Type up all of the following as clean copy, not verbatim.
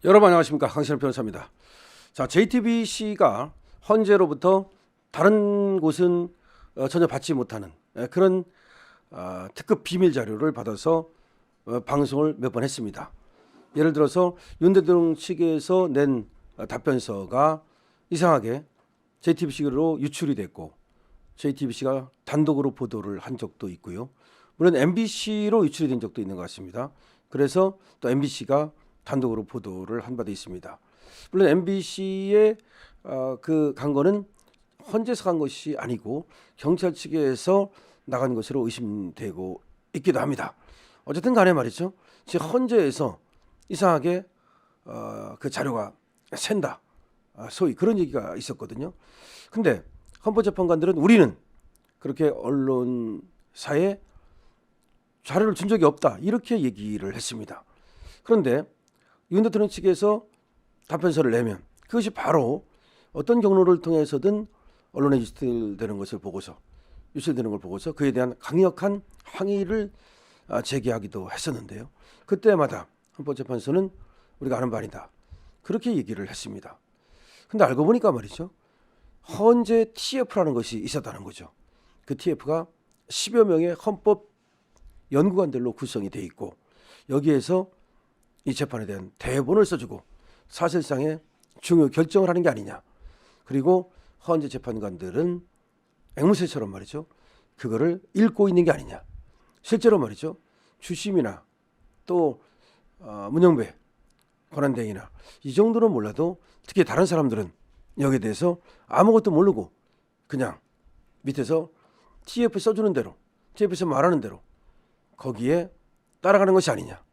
여러분 안녕하십니까, 강신일 변호사입니다. 자, JTBC가 헌재로부터 다른 곳은 전혀 받지 못하는 그런 특급 비밀 자료를 받아서 방송을 몇 번 했습니다. 예를 들어서 윤 대통령 측에서 낸 답변서가 이상하게 JTBC로 유출이 됐고 JTBC가 단독으로 보도를 한 적도 있고요. 물론 MBC로 유출이 된 적도 있는 것 같습니다. 그래서 또 MBC가 단독으로 보도를 한 바도 있습니다. 물론 MBC의 그 간 거는 헌재에서 간 것이 아니고 경찰 측에서 나간 것으로 의심되고 있기도 합니다. 어쨌든 간에 말이죠. 지금 헌재에서 이상하게 그 자료가 샌다. 소위 그런 얘기가 있었거든요. 근데 헌법재판관들은 우리는 그렇게 언론사에 자료를 준 적이 없다. 이렇게 얘기를 했습니다. 그런데 윤 대통령 측에서 답변서를 내면 그것이 바로 어떤 경로를 통해서든 언론에 유출되는 것을 보고서 유출되는 걸 보고서 그에 대한 강력한 항의를 제기하기도 했었는데요. 그때마다 헌법재판소는 우리가 아는 바니다. 그렇게 얘기를 했습니다. 근데 알고 보니까 말이죠. 헌재 TF라는 것이 있었다는 거죠. 그 TF가 10여 명의 헌법 연구관들로 구성이 돼 있고 여기에서 이 재판에 대한 대본을 써주고 사실상의 중요 결정을 하는 게 아니냐. 그리고 헌재 재판관들은 앵무새처럼 말이죠. 그거를 읽고 있는 게 아니냐. 실제로 말이죠. 주심이나 또 문영배, 권한대행이나 이 정도는 몰라도 특히 다른 사람들은 여기에 대해서 아무것도 모르고 그냥 밑에서 TF 써주는 대로 TF에서 말하는 대로 거기에 따라가는 것이 아니냐.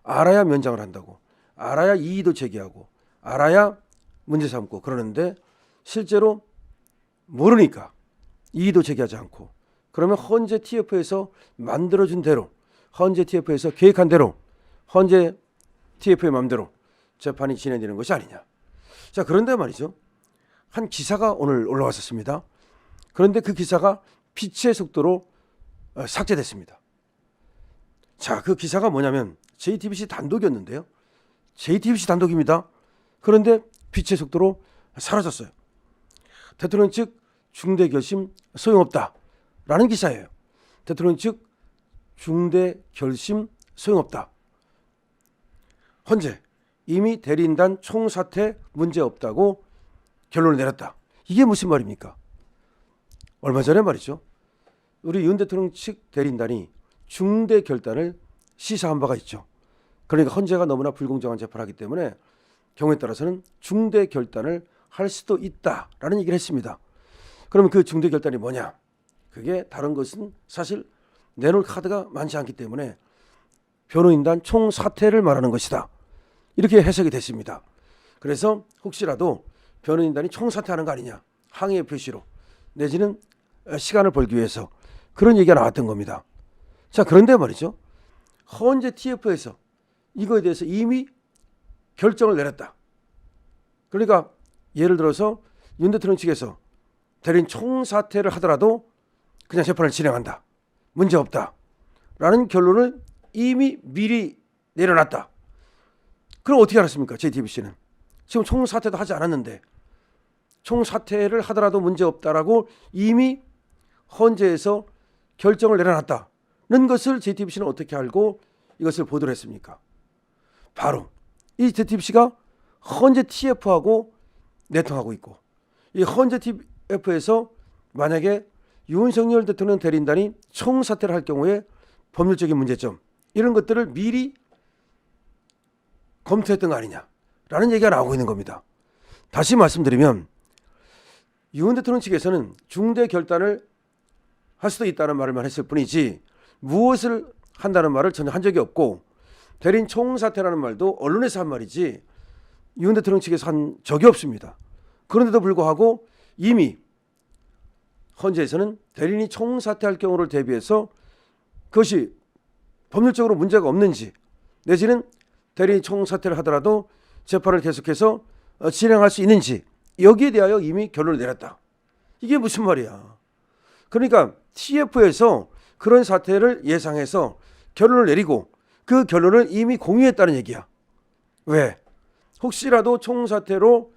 알아야 면장을 한다고, 알아야 이의도 제기하고, 알아야 문제 삼고 그러는데 실제로 모르니까 이의도 제기하지 않고 그러면 헌재 TF에서 만들어준 대로, 헌재 TF에서 계획한 대로, 헌재 TF의 마음대로 재판이 진행되는 것이 아니냐. 자, 그런데 말이죠. 한 기사가 오늘 올라왔었습니다. 그런데 그 기사가 빛의 속도로 삭제됐습니다. 자, 그 기사가 뭐냐면 JTBC 단독이었는데요. JTBC 단독입니다. 그런데 빛의 속도로 사라졌어요. 대통령 측 중대 결심 소용없다라는 기사예요. 대통령 측 중대 결심 소용없다. 헌재 이미 대리인단 총사퇴 문제없다고 결론을 내렸다. 이게 무슨 말입니까? 얼마 전에 말이죠. 우리 윤 대통령 측 대리인단이 중대 결단을 시사한 바가 있죠. 그러니까 헌재가 너무나 불공정한 재판을 하기 때문에 경우에 따라서는 중대 결단을 할 수도 있다라는 얘기를 했습니다. 그러면 그 중대 결단이 뭐냐? 그게 다른 것은 사실 내놓을 카드가 많지 않기 때문에 변호인단 총사퇴를 말하는 것이다. 이렇게 해석이 됐습니다. 그래서 혹시라도 변호인단이 총사퇴하는 거 아니냐. 항의의 표시로 내지는 시간을 벌기 위해서 그런 얘기가 나왔던 겁니다. 자, 그런데 말이죠. 헌재 TF에서 이거에 대해서 이미 결정을 내렸다. 그러니까 예를 들어서 윤 대통령 측에서 대리인 총사퇴를 하더라도 그냥 재판을 진행한다. 문제없다. 라는 결론을 이미 미리 내려놨다. 그럼 어떻게 알았습니까? JTBC는. 지금 총사퇴도 하지 않았는데 총사퇴를 하더라도 문제없다라고 이미 헌재에서 결정을 내려놨다는 것을 JTBC는 어떻게 알고 이것을 보도를 했습니까? 바로 이 JTBC가 헌재 TF하고 내통하고 있고 이 헌재 TF에서 만약에 윤석열 대통령 대리인단이 총사퇴를 할 경우에 법률적인 문제점 이런 것들을 미리 검토했던 거 아니냐라는 얘기가 나오고 있는 겁니다. 다시 말씀드리면 윤 대통령 측에서는 중대 결단을 할 수도 있다는 말을만 했을 뿐이지 무엇을 한다는 말을 전혀 한 적이 없고 대리인 총사퇴라는 말도 언론에서 한 말이지 윤 대통령 측에서 한 적이 없습니다. 그런데도 불구하고 이미 헌재에서는 대리인이 총사퇴할 경우를 대비해서 그것이 법률적으로 문제가 없는지 내지는 대리인이 총사퇴를 하더라도 재판을 계속해서 진행할 수 있는지 여기에 대하여 이미 결론을 내렸다. 이게 무슨 말이야. 그러니까 TF에서 그런 사태를 예상해서 결론을 내리고 그 결론을 이미 공유했다는 얘기야. 왜? 혹시라도 총사퇴로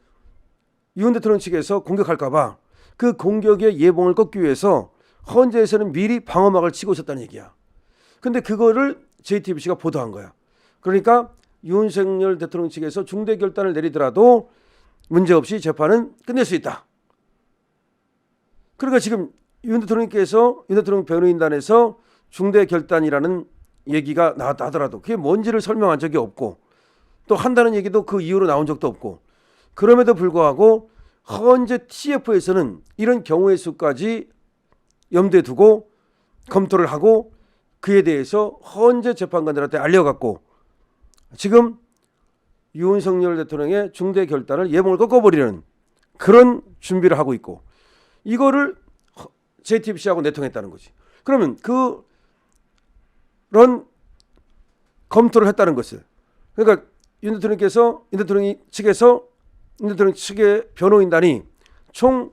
윤 대통령 측에서 공격할까봐 그 공격의 예봉을 꺾기 위해서 헌재에서는 미리 방어막을 치고 있었다는 얘기야. 근데 그거를 JTBC가 보도한 거야. 그러니까 윤석열 대통령 측에서 중대 결단을 내리더라도 문제없이 재판은 끝낼 수 있다. 그러니까 지금 윤 대통령 변호인단에서 중대 결단이라는 얘기가 나더라도 그게 뭔지를 설명한 적이 없고 또 한다는 얘기도 그 이후로 나온 적도 없고 그럼에도 불구하고 헌재 TF에서는 이런 경우의 수까지 염두에 두고 검토를 하고 그에 대해서 헌재 재판관들한테 알려갖고 지금 윤석열 대통령의 중대 결단을 예봉을 꺾어버리는 그런 준비를 하고 있고 이거를 JTBC하고 내통했다는 거지. 그러면 그런 검토를 했다는 것을 그러니까 윤 대통령 측의 변호인단이 총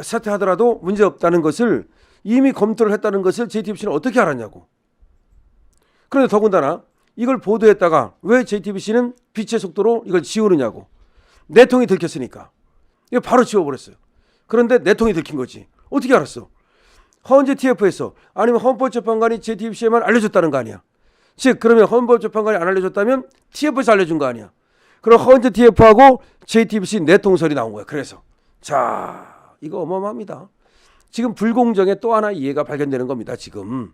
사퇴하더라도 문제없다는 것을 이미 검토를 했다는 것을 JTBC는 어떻게 알았냐고. 그런데 더군다나 이걸 보도했다가 왜 JTBC는 빛의 속도로 이걸 지우느냐고. 내통이 들켰으니까. 이거 바로 지워버렸어요. 그런데 내통이 들킨 거지. 어떻게 알았어? 헌재 TF에서 아니면 헌법재판관이 JTBC에만 알려줬다는 거 아니야. 즉 그러면 헌법재판관이 안 알려줬다면 TF에서 알려준 거 아니야. 그럼 헌재 TF하고 JTBC 내통설이 나온 거야. 그래서 자 이거 어마어마합니다. 지금 불공정의 또 하나의 이해가 발견되는 겁니다. 지금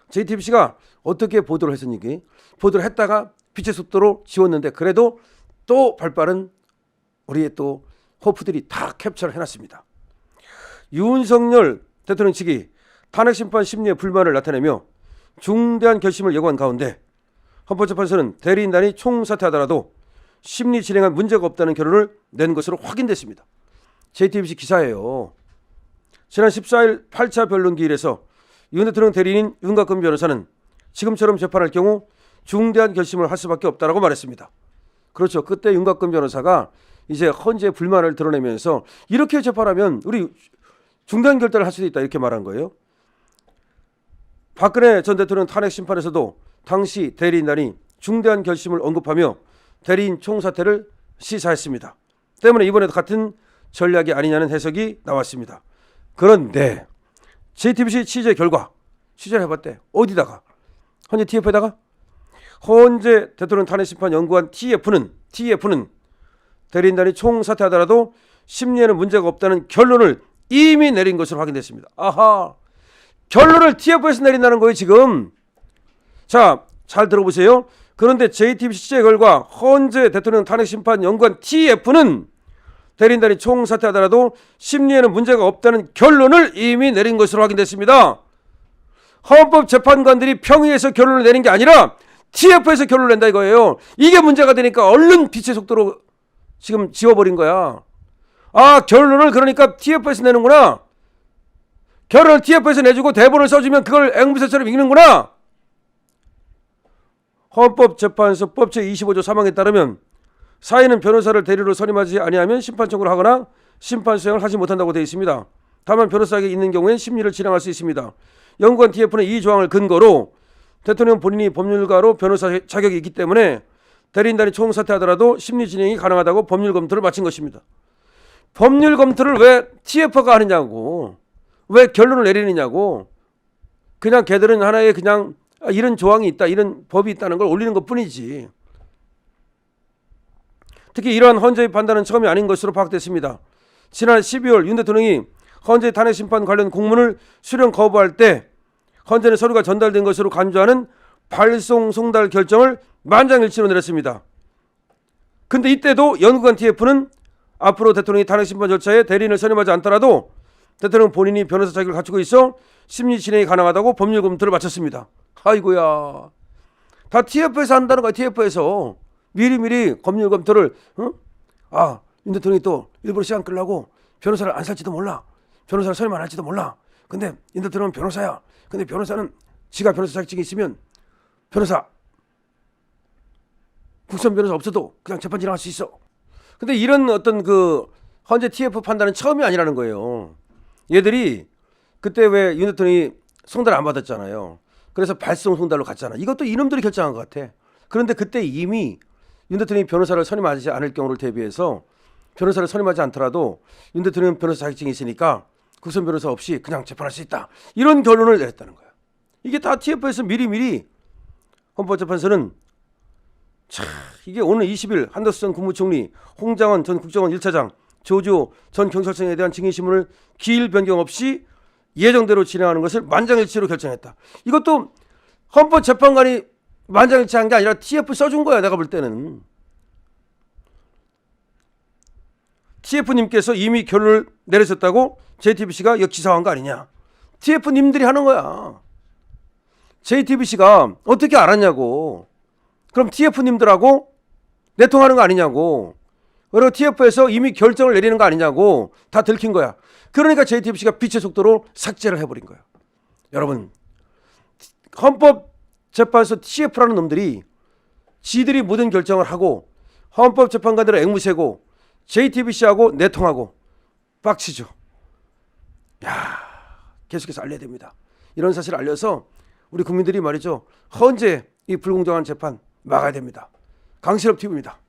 JTBC가 어떻게 보도를 했었니? 보도를 했다가 빛의 속도로 지웠는데 그래도 또 발빠른 우리의 또 호프들이 다 캡처를 해놨습니다. 윤석열 대통령 측이 탄핵심판 심리에 불만을 나타내며 중대한 결심을 예고한 가운데 헌법재판소는 대리인단이 총사퇴하더라도 심리 진행한 문제가 없다는 결론을 낸 것으로 확인됐습니다. JTBC 기사예요. 지난 14일 8차 변론기일에서 윤 대통령 대리인인 윤곽근 변호사는 지금처럼 재판할 경우 중대한 결심을 할 수밖에 없다라고 말했습니다. 그렇죠. 그때 윤곽근 변호사가 이제 헌재에 불만을 드러내면서 이렇게 재판하면 우리 중대한 결단을 할 수도 있다 이렇게 말한 거예요. 박근혜 전 대통령 탄핵 심판에서도 당시 대리인단이 중대한 결심을 언급하며 대리인 총사퇴를 시사했습니다. 때문에 이번에도 같은 전략이 아니냐는 해석이 나왔습니다. 그런데 JTBC 취재 결과 취재를 해봤대. 어디다가? 헌재 TF에다가? 헌재 대통령 탄핵심판 연구원 TF는 대리인단이 총사퇴하더라도 심리에는 문제가 없다는 결론을 이미 내린 것으로 확인됐습니다. 아하, 결론을 TF에서 내린다는 거예요 지금. 자, 잘 들어보세요. 그런데 JTBC 취재 결과 헌재 대통령 탄핵심판 연구원 TF는 대리인단이 총사퇴하더라도 심리에는 문제가 없다는 결론을 이미 내린 것으로 확인됐습니다. 헌법재판관들이 평의에서 결론을 내린 게 아니라 TF에서 결론을 낸다 이거예요. 이게 문제가 되니까 얼른 빛의 속도로 지금 지워버린 거야. 아, 결론을 그러니까 TF에서 내는구나. 결론을 TF에서 내주고 대본을 써주면 그걸 앵무새처럼 읽는구나. 헌법재판소법 제25조 3항에 따르면 사인은 변호사를 대리로 선임하지 아니하면 심판 청구를 하거나 심판 수행을 하지 못한다고 되어 있습니다. 다만 변호사에게 있는 경우엔 심리를 진행할 수 있습니다. 연구원 TF는 이 조항을 근거로 대통령 본인이 법률가로 변호사 자격이 있기 때문에 대리인단이 총사퇴하더라도 심리 진행이 가능하다고 법률 검토를 마친 것입니다. 법률 검토를 왜 TF가 하느냐고. 왜 결론을 내리느냐고. 그냥 걔들은 하나의 그냥 이런 조항이 있다, 이런 법이 있다는 걸 올리는 것뿐이지. 특히 이러한 헌재의 판단은 처음이 아닌 것으로 파악됐습니다. 지난 12월 윤 대통령이 헌재 탄핵심판 관련 공문을 수령 거부할 때 헌재는 서류가 전달된 것으로 간주하는 발송 송달 결정을 만장일치로 내렸습니다. 근데 이때도 연구관 TF는 앞으로 대통령이 탄핵심판 절차에 대리인을 선임하지 않더라도 대통령 본인이 변호사 자격을 갖추고 있어 심리 진행이 가능하다고 법률 검토를 마쳤습니다. 아이고야, 다 TF에서 한다는 거야. TF에서 미리미리 법률 검토를. 아, 윤 대통령이 또 일부러 시간 끌려고 변호사를 안 살지도 몰라. 변호사를 선임 안 할지도 몰라. 근데 윤 대통령은 변호사야. 근데 변호사는 지가 변호사 자격증이 있으면 변호사, 국선 변호사 없어도 그냥 재판 진행할 수 있어. 근데 이런 어떤 그 헌재 TF 판단은 처음이 아니라는 거예요. 얘들이 그때 왜 윤 대통령이 송달 안 받았잖아요. 그래서 발송 송달로 갔잖아. 이것도 이놈들이 결정한 것 같아. 그런데 그때 이미 윤 대통령이 변호사를 선임하지 않을 경우를 대비해서 변호사를 선임하지 않더라도 윤 대통령 변호사 자격증이 있으니까 국선 변호사 없이 그냥 재판할 수 있다. 이런 결론을 내렸다는 거예요. 이게 다 TF에서 미리미리 헌법재판소는 이게 오늘 20일 한덕수 전 국무총리, 홍장원 전 국정원 1차장, 조지호 전 경찰청에 대한 증인신문을 기일 변경 없이 예정대로 진행하는 것을 만장일치로 결정했다. 이것도 헌법재판관이 만장일치한 게 아니라 TF 써준 거야. 내가 볼 때는. TF님께서 이미 결론을 내리셨다고 JTBC가 역지사한 거 아니냐. TF님들이 하는 거야. JTBC가 어떻게 알았냐고. 그럼 TF님들하고 내통하는 거 아니냐고. 그리고 TF에서 이미 결정을 내리는 거 아니냐고. 다 들킨 거야. 그러니까 JTBC가 빛의 속도로 삭제를 해버린 거예요. 여러분, 헌법재판소 TF라는 놈들이 지들이 모든 결정을 하고 헌법재판관들을 앵무새고 JTBC하고 내통하고 빡치죠. 야, 계속해서 알려야 됩니다. 이런 사실을 알려서 우리 국민들이 말이죠. 헌재 이 불공정한 재판 막아야 됩니다. 강신업 TV입니다.